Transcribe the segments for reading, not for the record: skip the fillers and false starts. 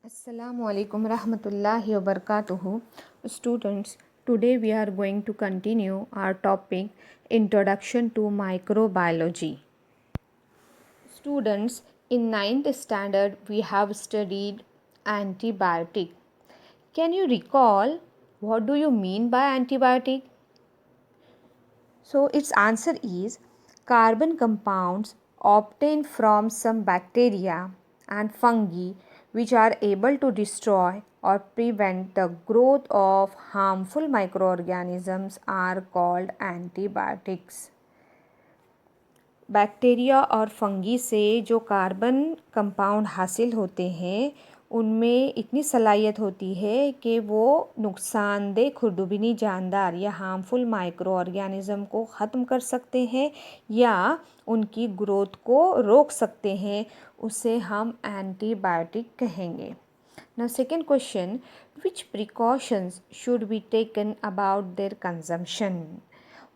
Assalamu alaikum rahmatullahi wa barakatuhu. Students, today we are going to continue our topic Introduction to Microbiology. Students, in ninth standard we have studied antibiotic. Can you recall what do you mean by antibiotic? So its answer is carbon compounds obtained from some bacteria and fungi which are able to destroy or prevent the growth of harmful microorganisms are called antibiotics. Bacteria और fungi से जो carbon compound हासिल होते हैं उनमें इतनी सलाहियत होती है कि वो नुकसानदेह खुरदुबिनी जानदार या हार्मफुल माइक्रो ऑर्गेनिज़म को ख़त्म कर सकते हैं या उनकी ग्रोथ को रोक सकते हैं। उसे हम एंटीबायोटिक कहेंगे। Now second question, which precautions should be taken about their consumption?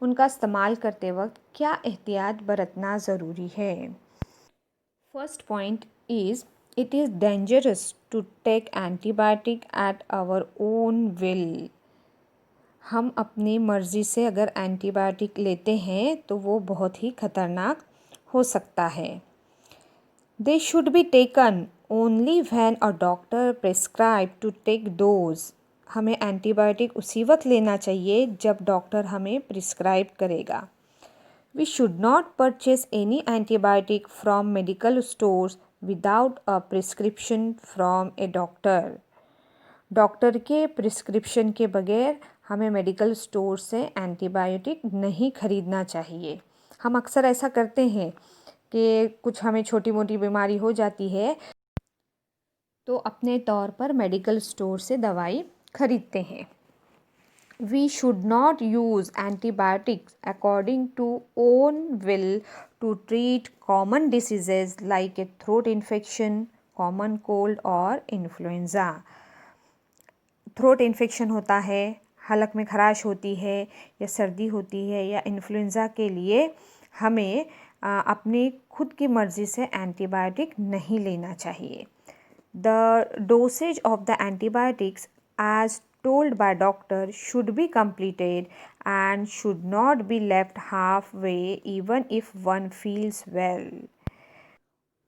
उनका इस्तेमाल करते वक्त क्या एहतियात बरतना ज़रूरी है? First point is it is dangerous to take antibiotic at our own will. हम अपनी मर्ज़ी से अगर एंटीबायोटिक लेते हैं तो वो बहुत ही ख़तरनाक हो सकता है। They should be taken only when a doctor prescribe to take dose. हमें एंटीबायोटिक उसी वक्त लेना चाहिए जब डॉक्टर हमें प्रिस्क्राइब करेगा। We should not purchase any antibiotic from medical stores without a prescription from a doctor. Doctor के prescription के बगैर हमें मेडिकल स्टोर से एंटीबायोटिक नहीं खरीदना चाहिए। हम अक्सर ऐसा करते हैं कि कुछ हमें छोटी मोटी बीमारी हो जाती है तो अपने तौर पर मेडिकल स्टोर से दवाई खरीदते हैं। We should not use antibiotics according to own will to treat common diseases like a throat infection, common cold और influenza. थ्रोट इन्फेक्शन होता है, हलक में खराश होती है या सर्दी होती है या इन्फ्लुएंज़ा के लिए हमें अपनी खुद की मर्ज़ी से एंटीबायोटिक नहीं लेना चाहिए। The dosage of the antibiotics as told by doctor should be completed and should not be left halfway even if one feels well.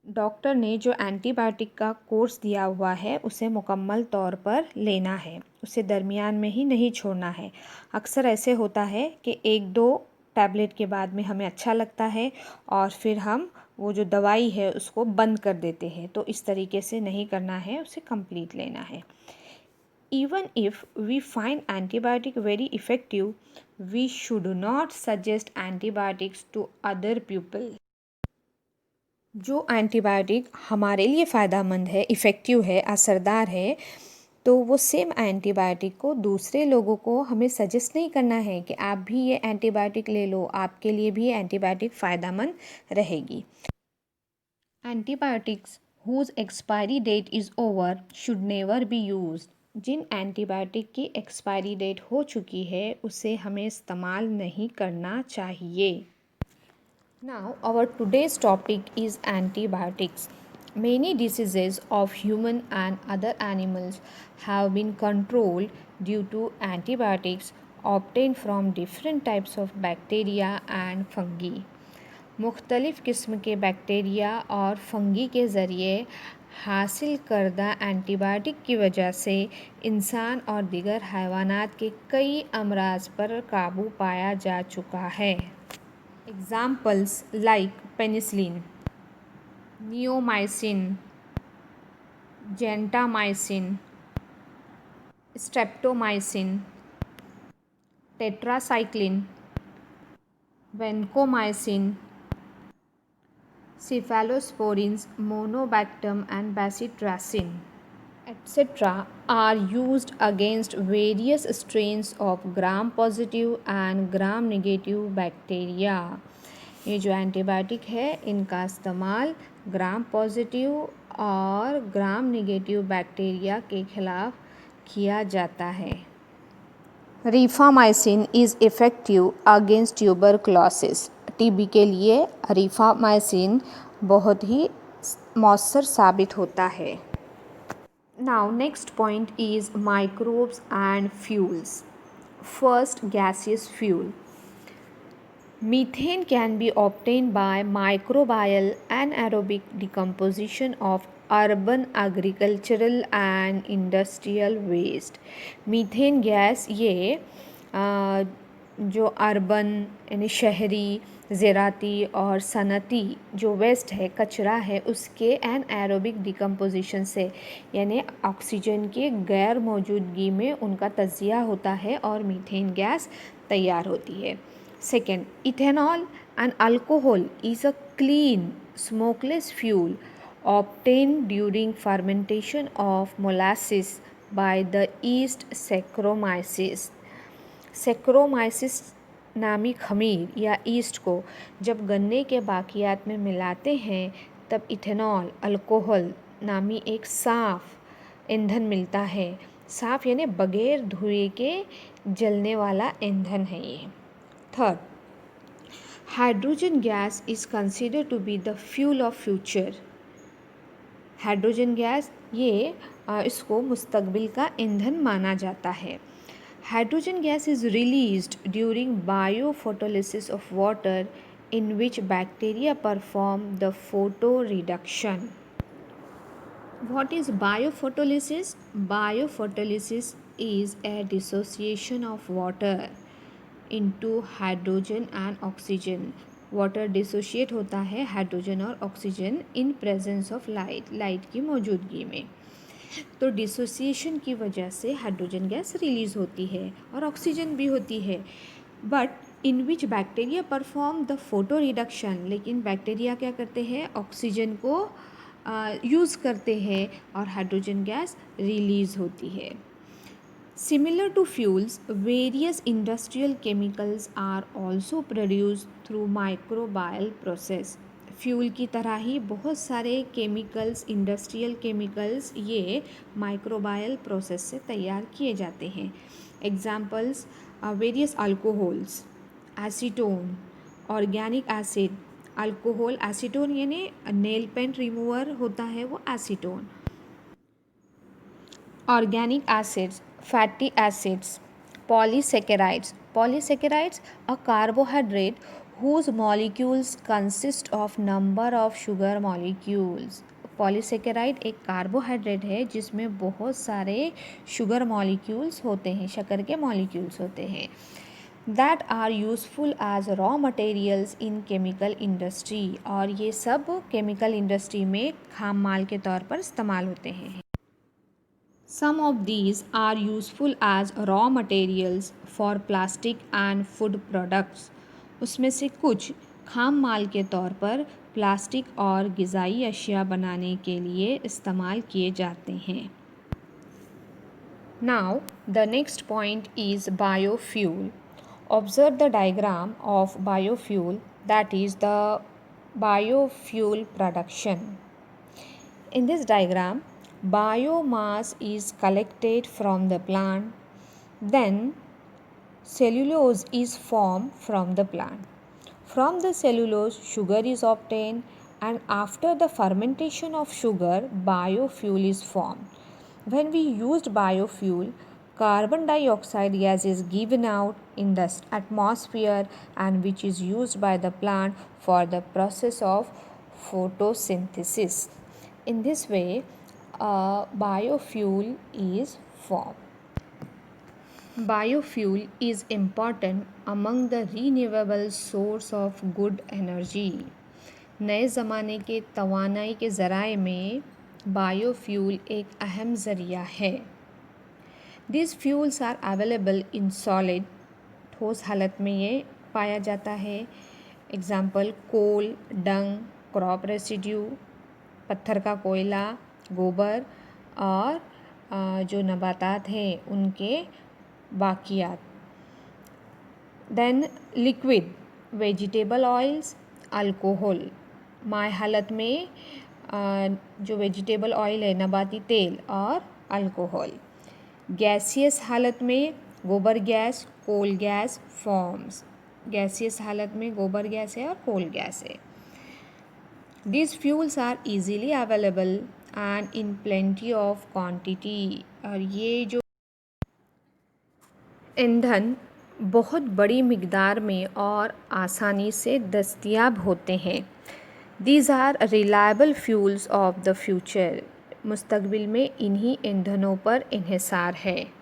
Doctor ने जो एंटीबायोटिक का कोर्स दिया हुआ है उसे मुकम्मल तौर पर लेना है, उसे दरमियान में ही नहीं छोड़ना है। अक्सर ऐसे होता है कि एक दो टैबलेट के बाद में हमें अच्छा लगता है और फिर हम वो जो दवाई है उसको बंद कर देते हैं, तो इस तरीके से नहीं करना है, उसे कंप्लीट लेना है। Even if we find antibiotic very effective, we should not suggest antibiotics to other people. जो एंटीबायोटिक हमारे लिए फ़ायदेमंद है, इफ़ेक्टिव है, असरदार है, तो वो सेम एंटीबायोटिक को दूसरे लोगों को हमें सजेस्ट नहीं करना है कि आप भी ये एंटीबायोटिक ले लो, आपके लिए भी एंटीबायोटिक फ़ायदेमंद रहेगी। Antibiotics whose expiry date is over should never be used. जिन एंटीबायोटिक की एक्सपायरी डेट हो चुकी है उसे हमें इस्तेमाल नहीं करना चाहिए। Now our today's topic is antibiotics. Many diseases of human and other animals have been controlled due to antibiotics obtained from different types of bacteria and fungi. मुख्तलिफ़ किस्म के बैक्टीरिया और फंगी के ज़रिए हासिल करदा एंटीबायोटिक की वजह से इंसान और दीगर हैवानात के कई अमराज पर काबू पाया जा चुका है। Examples like penicillin, neomycin, gentamicin, streptomycin, tetracycline, vancomycin, cephalosporins, monobactam and bacitracin, etc. are used against various strains of gram-positive and gram-negative bacteria. ये जो एंटीबायोटिक है इनका इस्तेमाल ग्राम पॉजिटिव और ग्राम नेगेटिव बैक्टीरिया के खिलाफ किया जाता है। Rifamycin is effective against tuberculosis. TB के लिए रिफामाइसिन बहुत ही मौसर साबित होता है। Now, next point is microbes and fuels. First, gaseous fuel. Methane can be obtained by microbial anaerobic decomposition of urban agricultural and industrial waste. Methane gas ये जो urban यानी शहरी ज़राती और सनती जो वेस्ट है कचरा है उसके एनाएरोबिक डिकम्पोजिशन से यानी ऑक्सीजन के गैर मौजूदगी में उनका तजिया होता है और मीथेन गैस तैयार होती है. Second, ethanol and alcohol is a clean, smokeless fuel obtained during fermentation of molasses by the yeast Saccharomyces. Saccharomyces नामी खमीर या ईस्ट को जब गन्ने के बाकियात में मिलाते हैं तब इथेनॉल अल्कोहल नामी एक साफ ईंधन मिलता है. साफ यानी बगैर धुएं के जलने वाला ईंधन है ये. Third, hydrogen gas is considered to be the fuel of future. Hydrogen gas ये इसको मुस्तकबिल का ईंधन माना जाता है. Hydrogen gas is released during biophotolysis of water in which bacteria perform the photoreduction. What is biophotolysis? Biophotolysis is a dissociation of water into hydrogen and oxygen. Water dissociate होता है हाइड्रोजन और oxygen in presence of light की मौजूदगी में. तो dissociation की वजह से हाइड्रोजन गैस रिलीज़ होती है और ऑक्सीजन भी होती है. But in which bacteria perform the photo reduction. लेकिन बैक्टीरिया क्या करते हैं ऑक्सीजन को यूज़ करते हैं और हाइड्रोजन गैस रिलीज़ होती है. Similar to fuels, various industrial chemicals are also produced through microbial process. Fuel की तरह ही बहुत सारे केमिकल्स इंडस्ट्रियल केमिकल्स ये माइक्रोबायल प्रोसेस से तैयार किए जाते हैं. Examples various alcohols, acetone, organic acid. Alcohol acetone यानी नेल पेंट रिमूवर होता है वो acetone. Organic acids, fatty acids, polysaccharides. Polysaccharides, a carbohydrate whose molecules consist of number of sugar molecules. Polysaccharide एक कार्बोहाइड्रेट है जिसमें बहुत सारे शुगर मॉलिक्यूल्स होते हैं, शक्कर के मॉलिक्यूल्स होते हैं. That are useful as raw materials in chemical industry. और ये सब केमिकल इंडस्ट्री में खाम माल के तौर पर इस्तेमाल होते हैं. Some of these are useful as raw materials for plastic and food products. उसमें से कुछ खाम माल के तौर पर प्लास्टिक और ग़िज़ाई अशिया बनाने के लिए इस्तेमाल किए जाते हैं. Now, the next point is biofuel. Observe the diagram of biofuel, that is the biofuel production. In this diagram, biomass is collected from the plant, then cellulose is formed from the plant. From the cellulose, sugar is obtained, and after the fermentation of sugar, biofuel is formed. When we used biofuel, carbon dioxide gas is given out in the atmosphere and which is used by the plant for the process of photosynthesis. In this way, biofuel is formed. Biofuel is important among the renewable source of good energy. नए ज़माने के तवानाई के ज़राए में biofuel एक अहम ज़रिया है. These fuels are available in solid, ठोस हालत में ये पाया जाता है. Example coal, dung, crop residue, पत्थर का कोयला, गोबर और जो नबातात हैं उनके बाकियात. Then liquid, vegetable oils, alcohol. माय हालत में जो वेजिटेबल ऑयल है नबाती तेल और अल्कोहल. गैसियस हालत में गोबर gas, coal gas forms. Gaseous हालत में गोबर गैस है और कोल गैस है. These fuels are easily available and in plenty of quantity. और ये जो ईंधन बहुत बड़ी मिकदार में और आसानी से दस्तयाब होते हैं। These are reliable fuels of the future. मुस्तकबिल में इन्हीं ईंधनों पर इन्हिसार है।